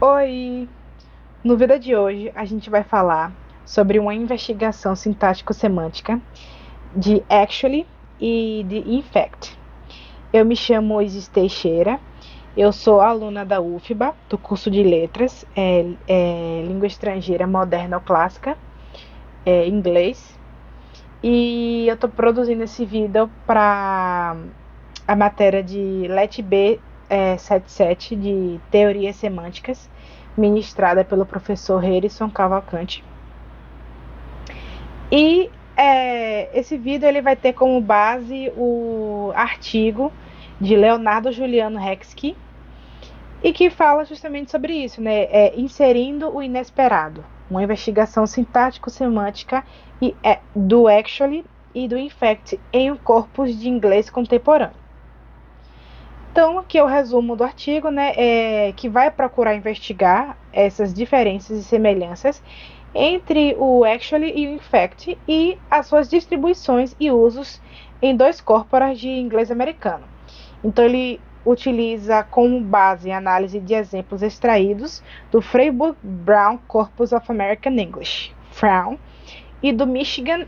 Oi! No vídeo de hoje a gente vai falar sobre uma investigação sintático-semântica de actually e de in fact. Eu me chamo Isis Teixeira, eu sou aluna da UFBA, do curso de Letras, Língua Estrangeira Moderna ou Clássica, inglês, e eu estou produzindo esse vídeo para a matéria de LET B 77 de Teorias Semânticas, ministrada pelo professor Harrison Cavalcante. E esse vídeo ele vai ter como base o artigo de Leonardo Juliano Hexky, e que fala justamente sobre isso, né? Inserindo o inesperado, uma investigação sintático-semântica do actually e do in fact em um corpus de inglês contemporâneo. Então, aqui é o resumo do artigo, né, que vai procurar investigar essas diferenças e semelhanças entre o actually e o in fact e as suas distribuições e usos em dois corporas de inglês americano. Então, ele utiliza como base a análise de exemplos extraídos do Freiburg Brown Corpus of American English, FRAM, e do Michigan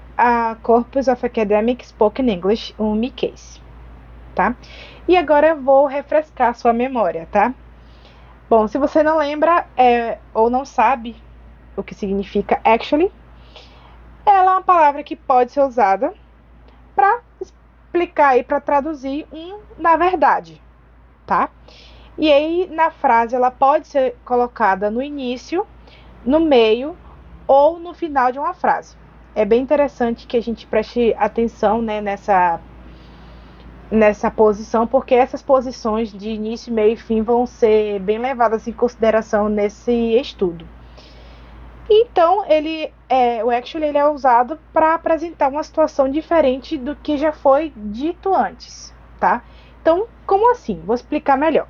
Corpus of Academic Spoken English, o MICASE. Tá? E agora eu vou refrescar a sua memória, tá? Bom, se você não lembra ou não sabe o que significa actually, ela é uma palavra que pode ser usada para explicar e para traduzir na verdade, tá? E aí, na frase, ela pode ser colocada no início, no meio ou no final de uma frase. É bem interessante que a gente preste atenção, né, nessa posição, porque essas posições de início, meio e fim vão ser bem levadas em consideração nesse estudo. Então, o actually ele é usado para apresentar uma situação diferente do que já foi dito antes, tá? Então, como assim? Vou explicar melhor.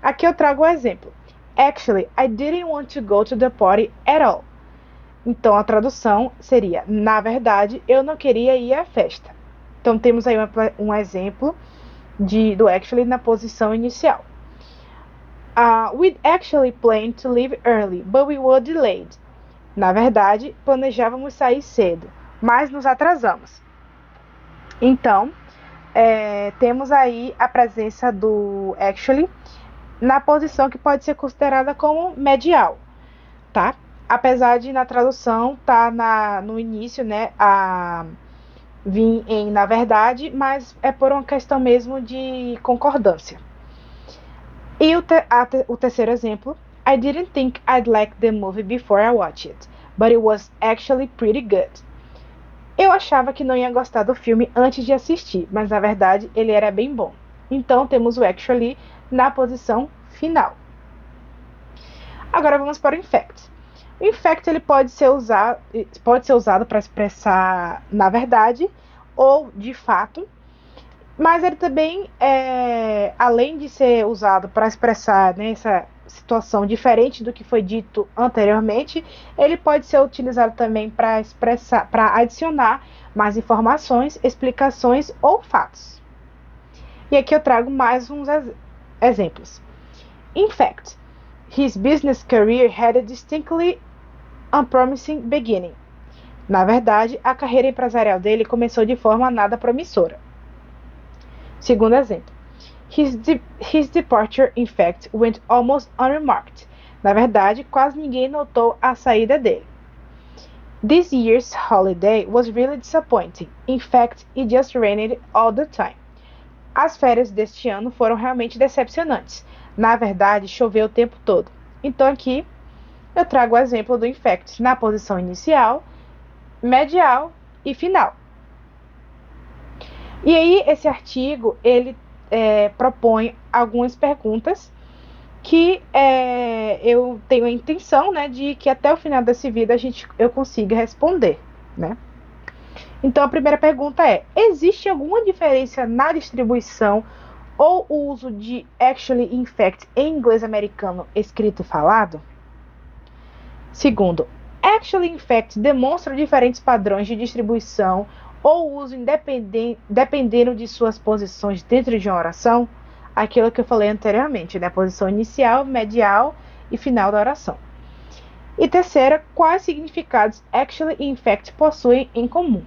Aqui eu trago um exemplo. Actually, I didn't want to go to the party at all. Então, a tradução seria, na verdade, eu não queria ir à festa. Então, temos aí um exemplo do actually na posição inicial. We'd actually planned to leave early, but we were delayed. Na verdade, planejávamos sair cedo, mas nos atrasamos. Então, temos aí a presença do actually na posição que pode ser considerada como medial, tá? Apesar de na tradução tá no início, né, vir em na verdade, mas é por uma questão mesmo de concordância. E o terceiro exemplo, I didn't think I'd like the movie before I watched it, but it was actually pretty good. Eu achava que não ia gostar do filme antes de assistir, mas na verdade ele era bem bom. Então temos o actually na posição final. Agora vamos para o in fact. O in fact ele pode ser usado para expressar na verdade ou de fato, mas ele também, além de ser usado para expressar nessa situação diferente do que foi dito anteriormente, ele pode ser utilizado também para adicionar mais informações, explicações ou fatos. E aqui eu trago mais uns exemplos. In fact, his business career had a distinctly unpromising beginning. Na verdade, a carreira empresarial dele começou de forma nada promissora. Segundo exemplo. His departure, in fact, went almost unremarked. Na verdade, quase ninguém notou a saída dele. This year's holiday was really disappointing. In fact, it just rained all the time. As férias deste ano foram realmente decepcionantes. Na verdade, choveu o tempo todo. Então aqui eu trago o exemplo do in fact na posição inicial, medial e final. E aí, esse artigo, ele propõe algumas perguntas que eu tenho a intenção, né, de que até o final desse vídeo eu consiga responder, né? Então, a primeira pergunta é: existe alguma diferença na distribuição ou uso de actually e in fact em inglês americano escrito e falado? Segundo, actually e in fact demonstram diferentes padrões de distribuição ou uso dependendo de suas posições dentro de uma oração? Aquilo que eu falei anteriormente, né? Posição inicial, medial e final da oração. E terceira, quais significados actually e in fact possuem em comum.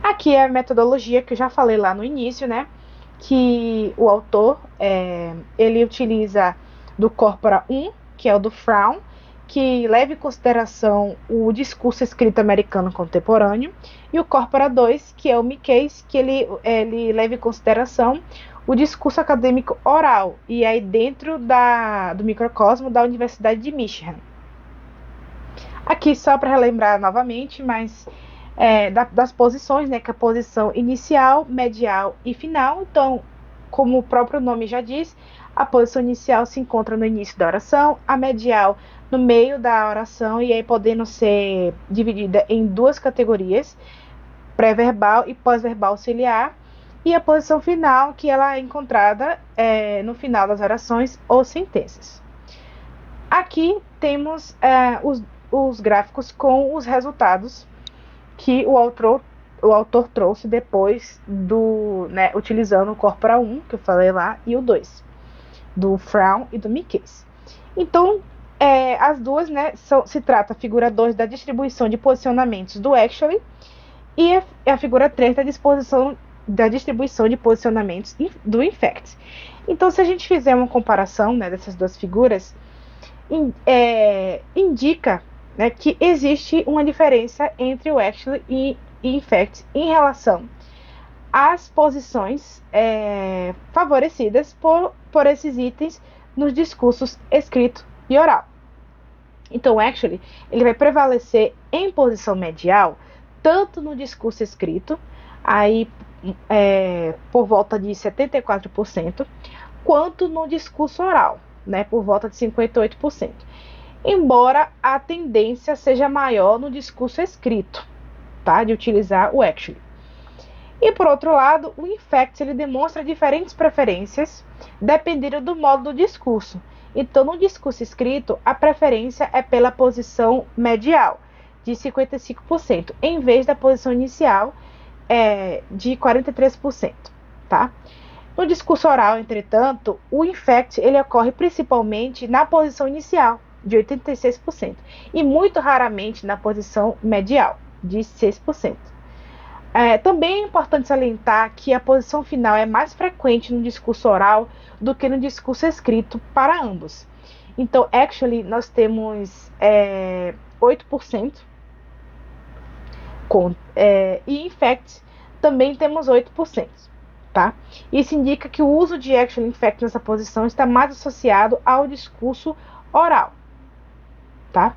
Aqui é a metodologia que eu já falei lá no início, né? Que o autor, ele utiliza do corpora 1, que é o do Fromm, que leva em consideração o discurso escrito americano contemporâneo, e o corpora 2, que é o Mickey's, que ele leva em consideração o discurso acadêmico oral, e aí dentro do microcosmo da Universidade de Michigan. Aqui só para relembrar novamente, mas das posições, né, que é a posição inicial, medial e final. Então, como o próprio nome já diz, a posição inicial se encontra no início da oração, a medial no meio da oração, e aí podendo ser dividida em duas categorias, pré-verbal e pós-verbal auxiliar, e a posição final, que ela é encontrada no final das orações ou sentenças. Aqui temos os gráficos com os resultados que o autor trouxe depois utilizando o corpora 1, que eu falei lá, e o 2, do Fromm e do Mickey's. Então, as duas, né, se trata a figura 2 da distribuição de posicionamentos do actually e a figura 3 da distribuição de posicionamentos do in fact. Então, se a gente fizer uma comparação, né, dessas duas figuras, indica, né, que existe uma diferença entre o actually e in fact em relação às posições favorecidas por esses itens nos discursos escrito e oral. Então, o actually ele vai prevalecer em posição medial tanto no discurso escrito, aí por volta de 74%, quanto no discurso oral, né, por volta de 58%. Embora a tendência seja maior no discurso escrito, tá, de utilizar o actually. E por outro lado, o in fact ele demonstra diferentes preferências dependendo do modo do discurso. Então, no discurso escrito, a preferência é pela posição medial, de 55%, em vez da posição inicial de 43%, tá? No discurso oral, entretanto, o in fact ele ocorre principalmente na posição inicial, de 86%, e muito raramente na posição medial, de 6%. Também é importante salientar que a posição final é mais frequente no discurso oral do que no discurso escrito para ambos. Então, actually, nós temos 8%, e in fact também temos 8%. Tá? Isso indica que o uso de actually e in fact nessa posição está mais associado ao discurso oral. Tá?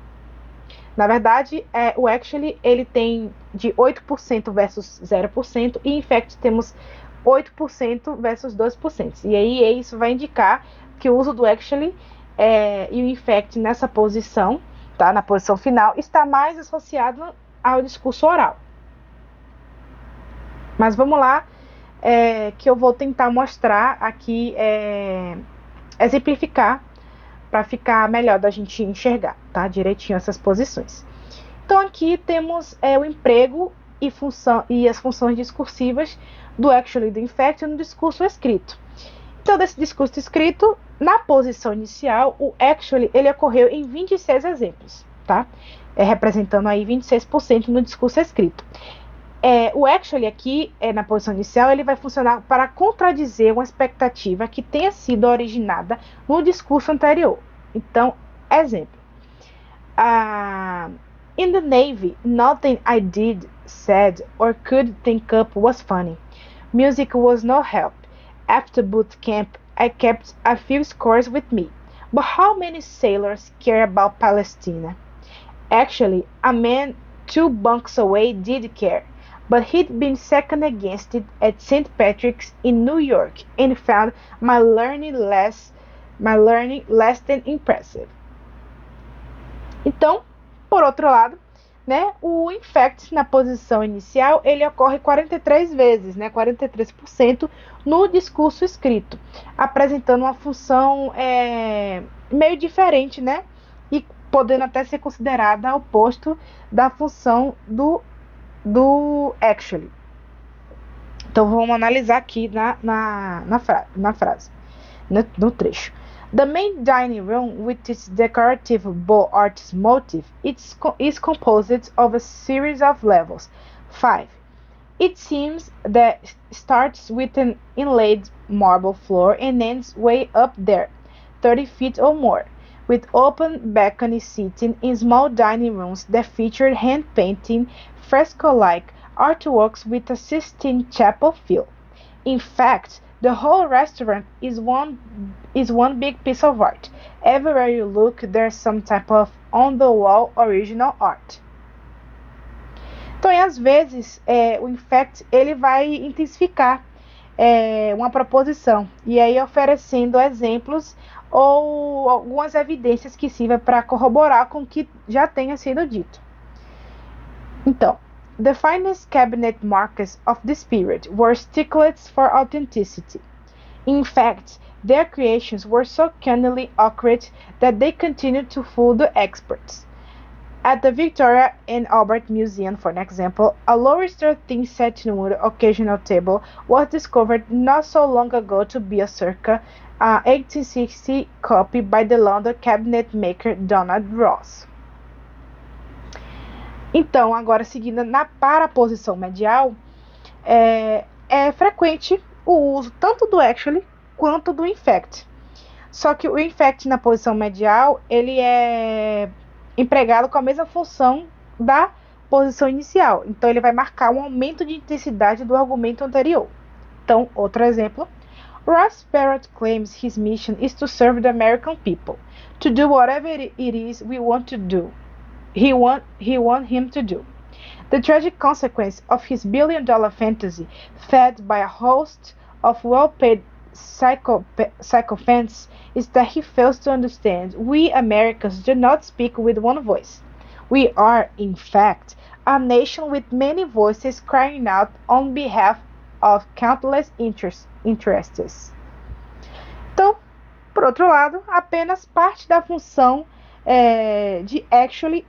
Na verdade, o actually ele tem de 8% versus 0%, e in fact temos 8% versus 2%. E aí isso vai indicar que o uso do actually e o in fact nessa posição, tá, na posição final, está mais associado ao discurso oral. Mas vamos lá, que eu vou tentar mostrar aqui, exemplificar, para ficar melhor da gente enxergar, tá, direitinho essas posições. Então aqui temos o emprego e as funções discursivas do actually e do in fact no discurso escrito. Então, desse discurso escrito, na posição inicial, o actually ele ocorreu em 26 exemplos, tá? Representando aí 26% no discurso escrito. O actually aqui, na posição inicial, ele vai funcionar para contradizer uma expectativa que tenha sido originada no discurso anterior. Então, exemplo. In the Navy, nothing I did, said, or could think up was funny. Music was no help. After boot camp, I kept a few scores with me. But how many sailors care about Palestine? Actually, a man 2 bunks away did care. But he'd been second against it at St. Patrick's in New York and found my learning less than impressive. Então, por outro lado, né, o in fact na posição inicial ele ocorre 43 vezes, né, 43% no discurso escrito, apresentando uma função meio diferente, né, e podendo até ser considerada oposto da função do actually. Então vamos analisar aqui na frase, no trecho. The main dining room, with its decorative Beaux Arts motif, is composed of a series of levels. 5. It seems that starts with an inlaid marble floor and ends way up there, 30 feet or more, with open balconies seating in small dining rooms that feature hand-painted, fresco-like artworks with a Sistine Chapel feel. In fact, the whole restaurant is one big piece of art. Everywhere you look, there's some type of on-the-wall original art. Então, e às vezes, o infect ele vai intensificar uma proposição e aí oferecendo exemplos ou algumas evidências que sirvam para corroborar com o que já tenha sido dito. Então, the finest cabinet markers of this period were sticklers for authenticity. In fact, their creations were so cannily accurate that they continued to fool the experts. At the Victoria and Albert Museum, for an example, a Lowrister thin satinwood occasional table was discovered not so long ago to be a circa 1860 copy by the London cabinet maker Donald Ross. Então, agora seguindo para a posição medial, é frequente o uso tanto do actually quanto do infect. Só que o infect na posição medial, ele é empregado com a mesma função da posição inicial. Então, ele vai marcar um aumento de intensidade do argumento anterior. Então, outro exemplo. Ross Perot claims his mission is to serve the American people, to do whatever it is we want to do. He want him to do. The tragic consequence of his billion-dollar fantasy, fed by a host of well-paid sycophants, is that he fails to understand we Americans do not speak with one voice. We are, in fact, a nation with many voices crying out on behalf of countless interests. Então, por outro lado, apenas parte da função de actually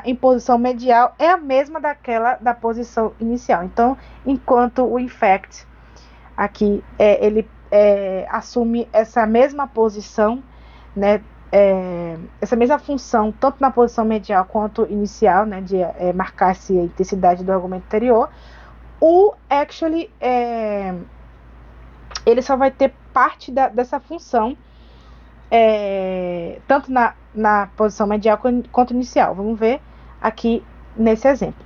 em posição medial é a mesma daquela da posição inicial. Então, enquanto o infect aqui ele assume essa mesma posição, né, essa mesma função, tanto na posição medial quanto inicial, né, de marcar-se a intensidade do argumento anterior, o actually ele só vai ter parte dessa função, tanto na posição medial quanto inicial. Vamos ver aqui nesse exemplo.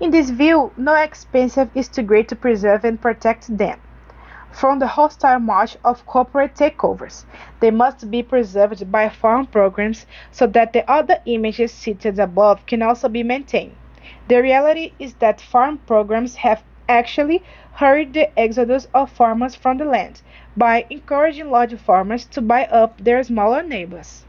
In this view, no expense is too great to preserve and protect them from the hostile march of corporate takeovers. They must be preserved by farm programs so that the other images cited above can also be maintained. The reality is that farm programs have actually hurried the exodus of farmers from the land by encouraging large farmers to buy up their smaller neighbors.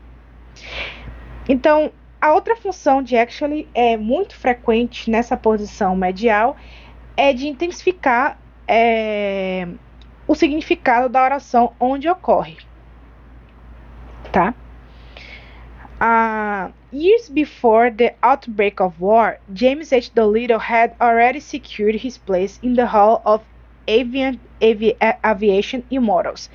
Então, a outra função de actually muito frequente nessa posição medial é de intensificar o significado da oração onde ocorre, tá? Years before the outbreak of war, James H. Doolittle had already secured his place in the Hall of Aviation Immortals,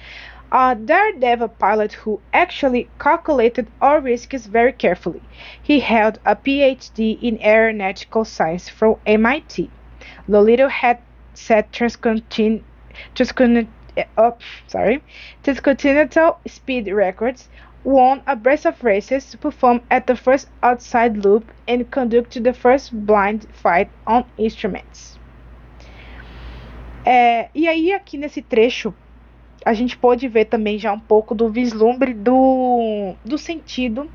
a daredevil pilot who actually calculated all risks very carefully. He held a PhD in aeronautical science from MIT. Doolittle had set transcontinental speed records, won a brace of races, performed at the first outside loop, and conducted the first blind fight on instruments. E aí, aqui nesse trecho, a gente pode ver também já um pouco do vislumbre do sentido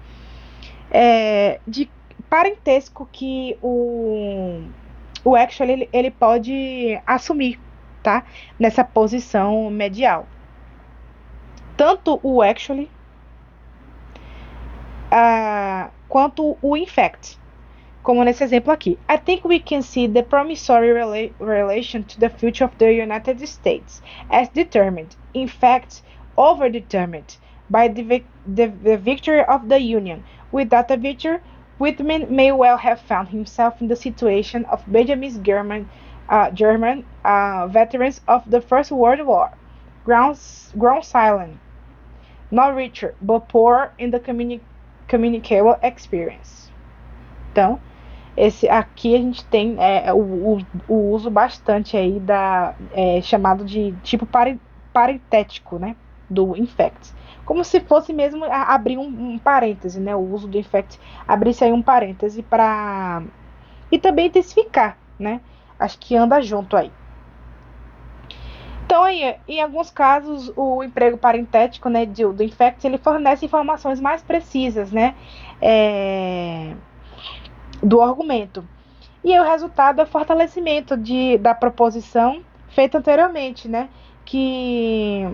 de parentesco que o actually ele pode assumir, tá? Nessa posição medial. Tanto o actually quanto o infect, como nesse exemplo aqui. I think we can see the promissory relation to the future of the United States as determined, in fact, overdetermined, by the victory of the Union. Without a victory, Whitman may well have found himself in the situation of Benjamin's German veterans of the First World War, ground silent, not richer, but poor in the communicable experience. Então, esse aqui a gente tem o uso bastante aí chamado de tipo parentético, né, do infect. Como se fosse mesmo abrir um parêntese, né, o uso do infect, abrir-se aí um parêntese para... E também intensificar, né, acho que anda junto aí. Então, aí, em alguns casos, o emprego parentético, né, do infect, ele fornece informações mais precisas, né, do argumento. E aí, o resultado é o fortalecimento da proposição feita anteriormente, né, que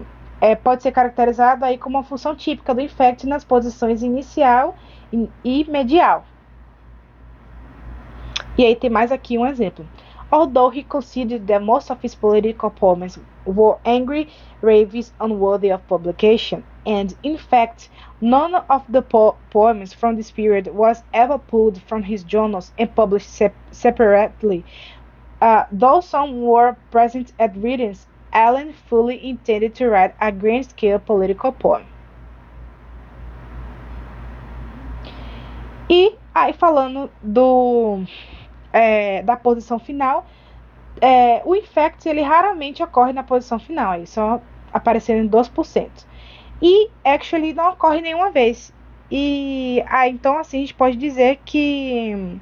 pode ser caracterizado aí como uma função típica do infect nas posições inicial e medial. E aí tem mais aqui um exemplo. Although he considered that most of his political poems were angry raves unworthy of publication, and in fact, none of the poems from this period was ever pulled from his journals and published separately. Though some were present at readings, Allen fully intended to write a grand-scale political poem. E aí falando da posição final, o infect ele raramente ocorre na posição final, aí só aparecendo em 2%. E actually não ocorre nenhuma vez. E então assim a gente pode dizer que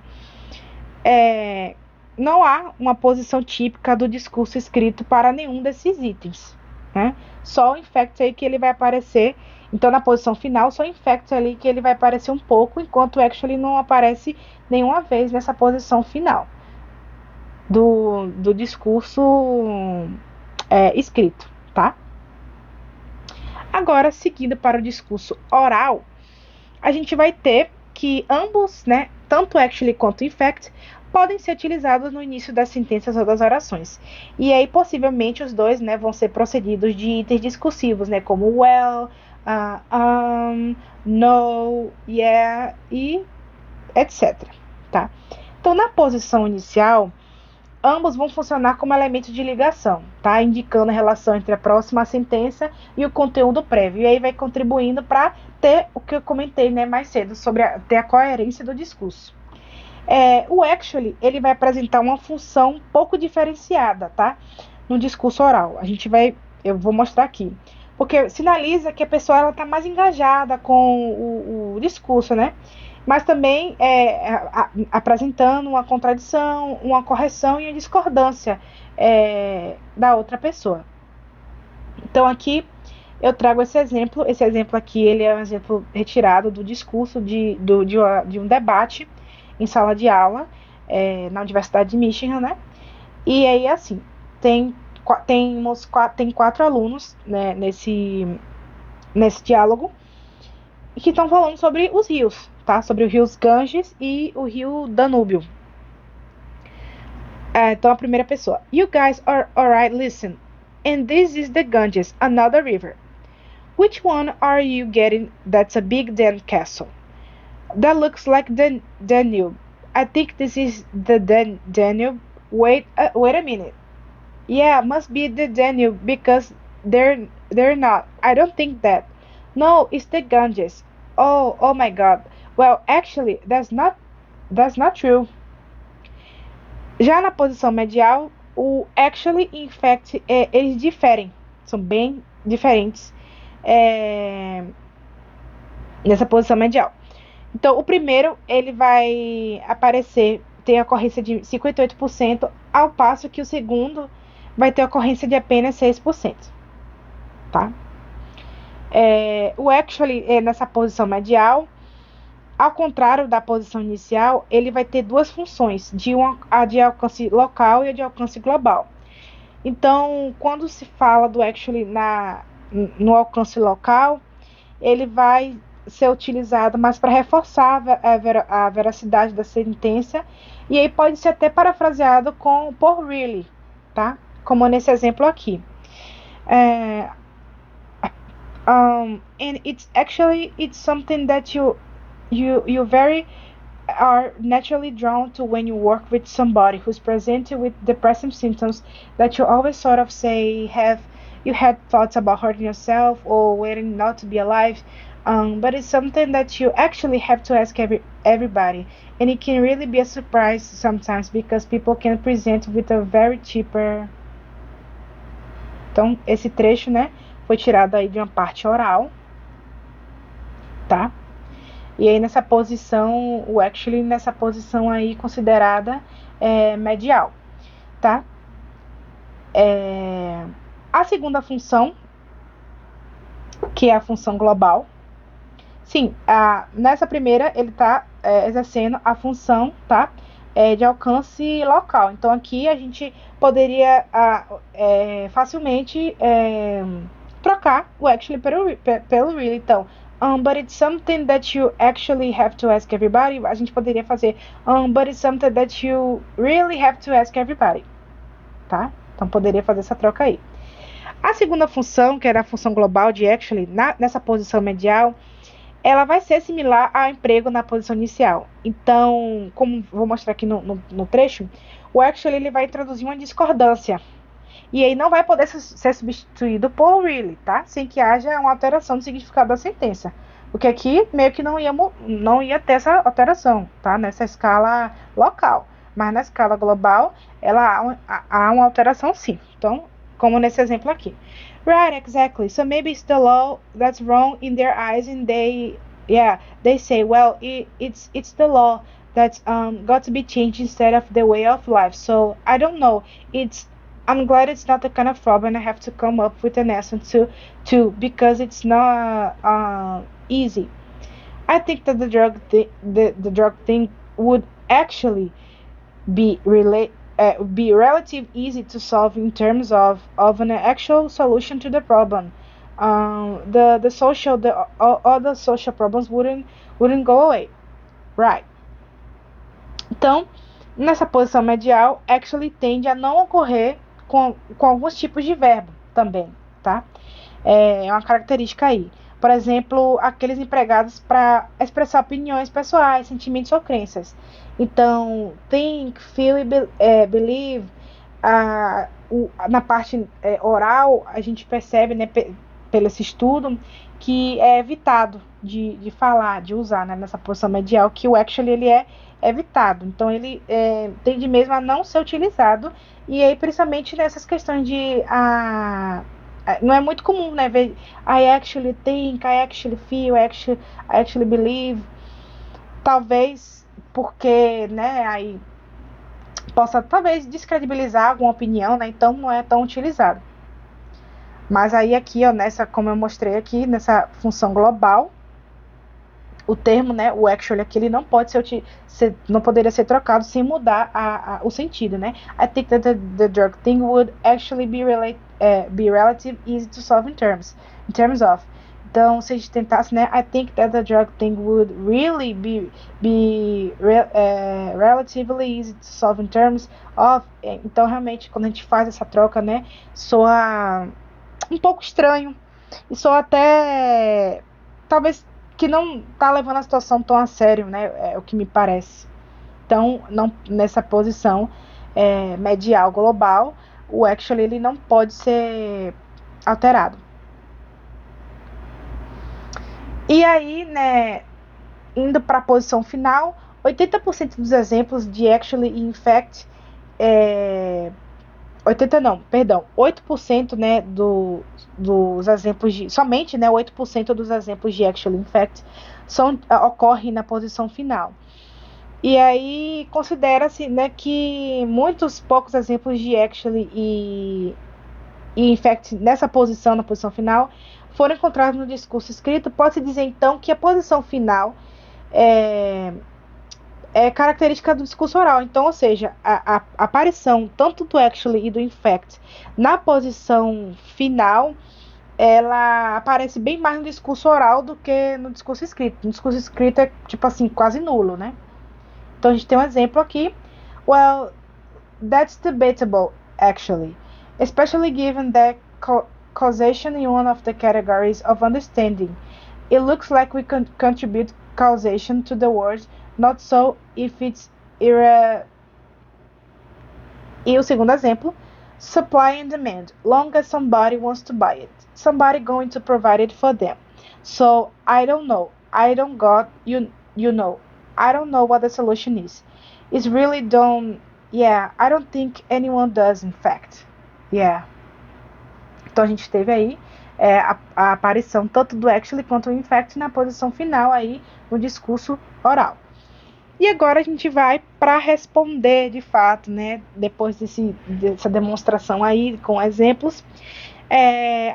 não há uma posição típica do discurso escrito para nenhum desses itens, né? Só o infect aí que ele vai aparecer. Então, na posição final, só o infect ali que ele vai aparecer um pouco, enquanto o actually não aparece nenhuma vez nessa posição final do discurso escrito, tá? Agora, seguindo para o discurso oral, a gente vai ter que ambos, né, tanto actually quanto infect, podem ser utilizados no início das sentenças ou das orações. E aí, possivelmente, os dois, né, vão ser procedidos de itens discursivos, né, como well, no, yeah e etc. Tá? Então, na posição inicial, ambos vão funcionar como elementos de ligação, tá? Indicando a relação entre a próxima sentença e o conteúdo prévio. E aí vai contribuindo para ter o que eu comentei, né, mais cedo, sobre ter a coerência do discurso. O actually, ele vai apresentar uma função um pouco diferenciada, tá? No discurso oral. Eu vou mostrar aqui. Porque sinaliza que a pessoa está mais engajada com o discurso, né? Mas também apresentando uma contradição, uma correção e uma discordância da outra pessoa. Então, aqui eu trago esse exemplo. Esse exemplo aqui ele é um exemplo retirado do discurso de um debate em sala de aula na Universidade de Michigan, né? E aí, assim, tem 4 alunos, né, nesse diálogo, que estão falando sobre os rios, tá? Sobre o rio Ganges e o rio Danúbio. Então, a primeira pessoa. You guys are alright, listen. And this is the Ganges, another river. Which one are you getting that's a big damn castle? That looks like the Danube. I think this is the Danube. Wait a minute. Yeah, must be the Danube because they're not. I don't think that. No, it's the Ganges. Oh my God. Well, actually, that's not true. Já na posição medial, o actually e infect eles diferem, são bem diferentes nessa posição medial. Então, o primeiro ele vai aparecer, tem a ocorrência de 58%, ao passo que o segundo vai ter ocorrência de apenas 6%. Tá? O actually nessa posição medial, ao contrário da posição inicial, ele vai ter duas funções, a de alcance local e a de alcance global. Então, quando se fala do actually no alcance local, ele vai ser utilizado mais para reforçar a veracidade da sentença, e aí pode ser até parafraseado por really, tá? Como nesse exemplo aqui. And it's something that you very are naturally drawn to when you work with somebody who's presented with depressive symptoms that you always sort of say have you had thoughts about hurting yourself or waiting not to be alive. But it's something that you actually have to ask everybody. And it can really be a surprise sometimes because people can present with a very cheaper. Então, esse trecho, né, foi tirado aí de uma parte oral, tá? E aí nessa posição, o actually nessa posição aí considerada medial, tá? A segunda função, que é a função global, sim, nessa primeira ele está exercendo a função, tá? De alcance local. Então aqui a gente poderia facilmente trocar o actually pelo really. Então, but it's something that you actually have to ask everybody. A gente poderia fazer but it's something that you really have to ask everybody, tá? Então poderia fazer essa troca aí. A segunda função, que era a função global de actually, nessa posição medial, ela vai ser similar ao emprego na posição inicial. Então, como vou mostrar aqui no trecho, o actually ele vai introduzir uma discordância. E aí não vai poder ser substituído por really, tá? Sem que haja uma alteração do significado da sentença. Porque aqui meio que não ia ter essa alteração, tá? Nessa escala local. Mas na escala global, há uma alteração sim. Então, como nesse exemplo aqui. Right, exactly. So maybe it's the law that's wrong in their eyes, and they say, well, it's the law that's got to be changed instead of the way of life. So I don't know. I'm glad it's not the kind of problem I have to come up with an answer to because it's not easy. I think that the drug thing would actually be relatively easy to solve in terms of an actual solution to the problem. All the social problems wouldn't go away, right? Então, nessa posição medial, actually tende a não ocorrer com alguns tipos de verbo também, tá? É uma característica aí. Por exemplo, aqueles empregados para expressar opiniões pessoais, sentimentos ou crenças. Então, think, feel e believe. Na parte oral, a gente percebe, né, pelo esse estudo, que é evitado de falar, de usar, né, nessa posição medial, que o actually ele é evitado. Então, ele tende mesmo a não ser utilizado. E aí, principalmente nessas questões de... não é muito comum, né, ver I actually think, I actually feel, I actually believe. Talvez porque, né, aí possa talvez descredibilizar alguma opinião, né, então não é tão utilizado. Mas aí aqui, ó, como eu mostrei aqui, nessa função global, o termo, né, o actually aqui, ele não pode não poderia ser trocado sem mudar o sentido, né? I think that the drug thing would actually be relatively easy to solve in terms of. Então, se a gente tentasse, né? I think that the drug thing would really be relatively easy to solve in terms of. Então, realmente, quando a gente faz essa troca, né? Soa um pouco estranho. E soa até... talvez que não tá levando a situação tão a sério, né? É o que me parece. Então, não, nessa posição medial global, o actually ele não pode ser alterado. E aí, né, indo para a posição final, 80% dos exemplos de actually e in fact, 8%, né, dos exemplos de, somente, né, 8% dos exemplos de actually in fact ocorrem na posição final. E aí considera-se, né, que muitos poucos exemplos de actually e in fact nessa posição, na posição final, foram encontrados no discurso escrito. Pode-se dizer então que a posição final é característica do discurso oral. Então, ou seja, a aparição tanto do actually e do in fact na posição final, ela aparece bem mais no discurso oral do que no discurso escrito. No discurso escrito é, tipo assim, quase nulo, né? Então, a gente tem um exemplo aqui. Well, that's debatable, actually. Especially given that causation in one of the categories of understanding. It looks like we can contribute causation to the word, not so if it's E o segundo exemplo. Supply and demand. Long as somebody wants to buy it, somebody going to provide it for them. So I don't know. I don't got you know. I don't know what the solution is. It's really don't. Yeah, I don't think anyone does. In fact. Yeah. Então a gente teve aí a aparição tanto do actually quanto do in fact na posição final aí no discurso oral. E agora a gente vai para responder de fato, né? Depois dessa demonstração aí com exemplos,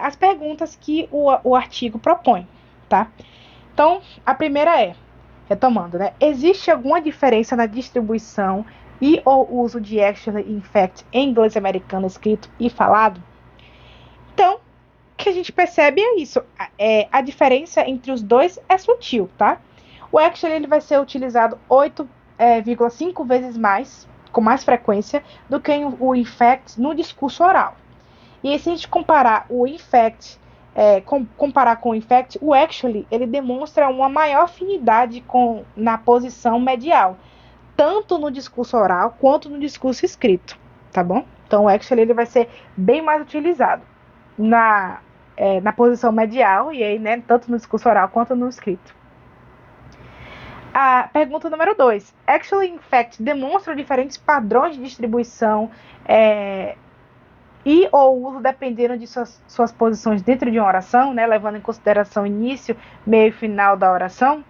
as perguntas que o artigo propõe, tá? Então, a primeira retomando, né? Existe alguma diferença na distribuição e ou uso de actually e in fact em inglês americano escrito e falado? Então, o que a gente percebe é isso. A diferença entre os dois é sutil, tá? O actually ele vai ser utilizado 8,5 vezes mais, com mais frequência, do que o in fact no discurso oral. E aí, se a gente comparar o in fact, comparar com o in fact, o actually ele demonstra uma maior afinidade na posição medial, tanto no discurso oral quanto no discurso escrito, tá bom? Então o actually ele vai ser bem mais utilizado na posição medial, e aí, né, tanto no discurso oral quanto no escrito. A pergunta número 2. Actually, in fact, demonstram diferentes padrões de distribuição e ou uso dependendo de suas posições dentro de uma oração, né, levando em consideração início, meio e final da oração.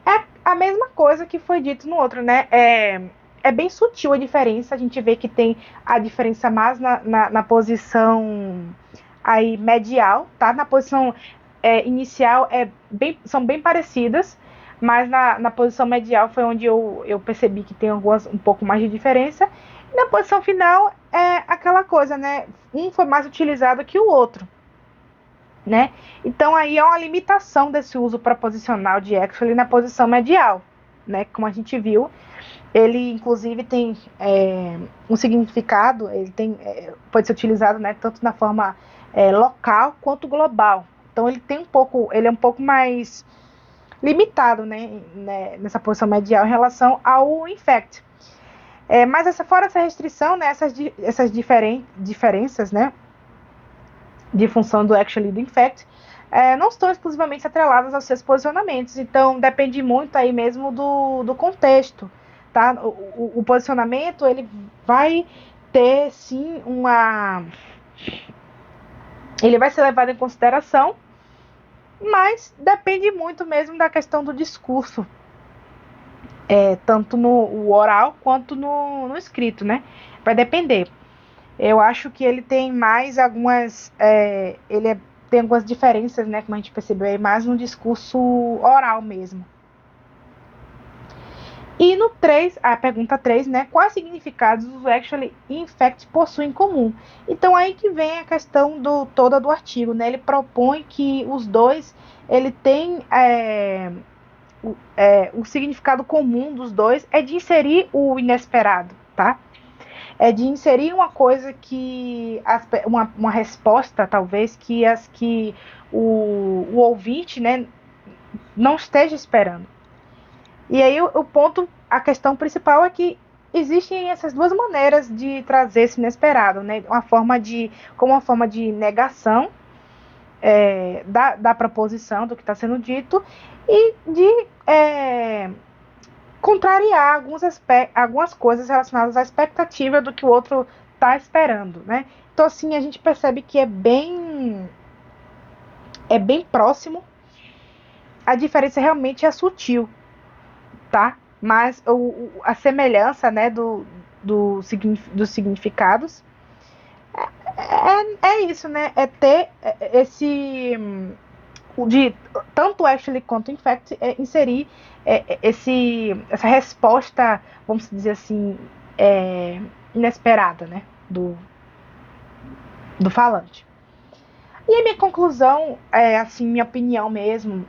É a mesma coisa que foi dito no outro, né? É bem sutil a diferença. A gente vê que tem a diferença mais na posição aí medial, tá? Na posição inicial são bem parecidas, mas na posição medial foi onde eu percebi que tem um pouco mais de diferença. E na posição final é aquela coisa, né? Um foi mais utilizado que o outro, né? Então aí é uma limitação desse uso proposicional de actually na posição medial, né? Como a gente viu, ele inclusive tem um significado, pode ser utilizado, né, tanto na forma local quanto global. Então ele é um pouco mais limitado, né, nessa posição medial em relação ao in fact. Mas fora essa restrição, né, essas diferenças, né, de função do actually e do in fact, não estão exclusivamente atreladas aos seus posicionamentos. Então depende muito aí mesmo do contexto, tá? O posicionamento ele vai ter sim ele vai ser levado em consideração, mas depende muito mesmo da questão do discurso, tanto no oral quanto no escrito, né? Vai depender. Eu acho que ele tem mais tem algumas diferenças, né? Como a gente percebeu aí, mais no discurso oral mesmo. E no 3, a pergunta 3, né? Quais significados os actually e in fact possuem em comum? Então aí que vem a questão toda do artigo, né? Ele propõe que os dois, ele tem o significado comum dos dois é de inserir o inesperado, tá? É de inserir uma coisa que uma resposta talvez que o ouvinte, né, não esteja esperando. E aí a questão principal é que existem essas duas maneiras de trazer esse inesperado, né? Como uma forma de negação da proposição, do que está sendo dito, e de contrariar algumas coisas relacionadas à expectativa do que o outro está esperando, né? Então, assim, a gente percebe que é bem próximo. A diferença realmente é sutil, tá? Mas a semelhança, né, dos significados é isso, né? É ter esse de tanto actually quanto in fact inserir essa resposta, vamos dizer assim, inesperada, né, do falante. E a minha conclusão, assim, minha opinião mesmo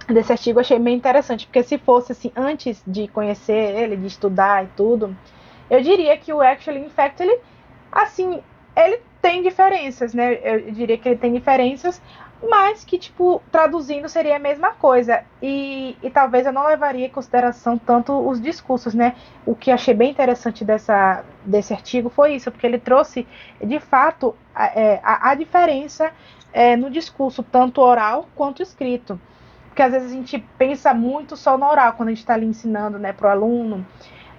desse artigo, eu achei bem interessante, porque se fosse assim, antes de conhecer ele, de estudar e tudo, eu diria que o actually in fact, ele tem diferenças, né? Eu diria que ele tem diferenças, mas que, tipo, traduzindo seria a mesma coisa. E talvez eu não levaria em consideração tanto os discursos, né? O que achei bem interessante desse artigo foi isso, porque ele trouxe, de fato, a diferença no discurso, tanto oral quanto escrito. Porque às vezes a gente pensa muito só no oral, quando a gente está ali ensinando, né, para o aluno,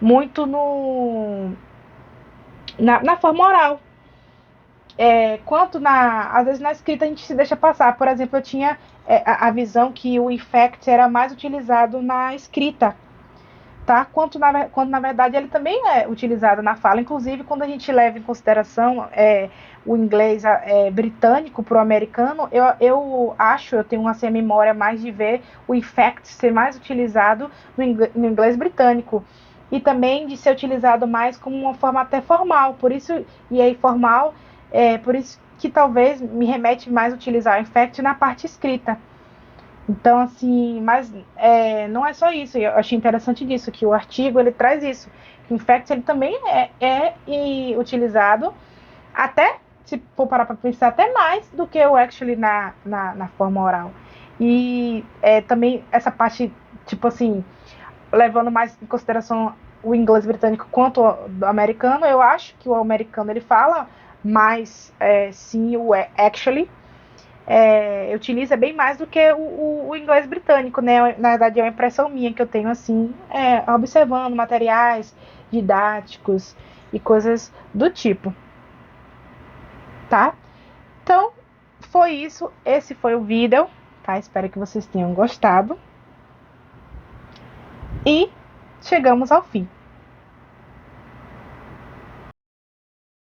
muito na forma oral. Quanto às vezes na escrita a gente se deixa passar. Por exemplo, eu tinha a visão que o infect era mais utilizado na escrita, tá? Quando na verdade ele também é utilizado na fala. Inclusive, quando a gente leva em consideração o inglês britânico para o americano, eu acho, eu tenho assim, a memória mais de ver o infect ser mais utilizado no inglês britânico. E também de ser utilizado mais como uma forma até formal. Por isso, e aí formal, por isso que talvez me remete mais a utilizar o infect na parte escrita. Então, assim, mas não é só isso. Eu achei interessante disso, que o artigo ele traz isso. Que o infect ele também utilizado, até, se for parar para pensar, até mais do que o actually na forma oral. E também essa parte, tipo assim, levando mais em consideração o inglês britânico quanto o do americano, eu acho que o americano ele fala mais sim o actually, utiliza bem mais do que o inglês britânico, né? Na verdade, é uma impressão minha que eu tenho assim, observando materiais didáticos e coisas do tipo, tá? Então, foi isso. Esse foi o vídeo, tá? Espero que vocês tenham gostado. E chegamos ao fim.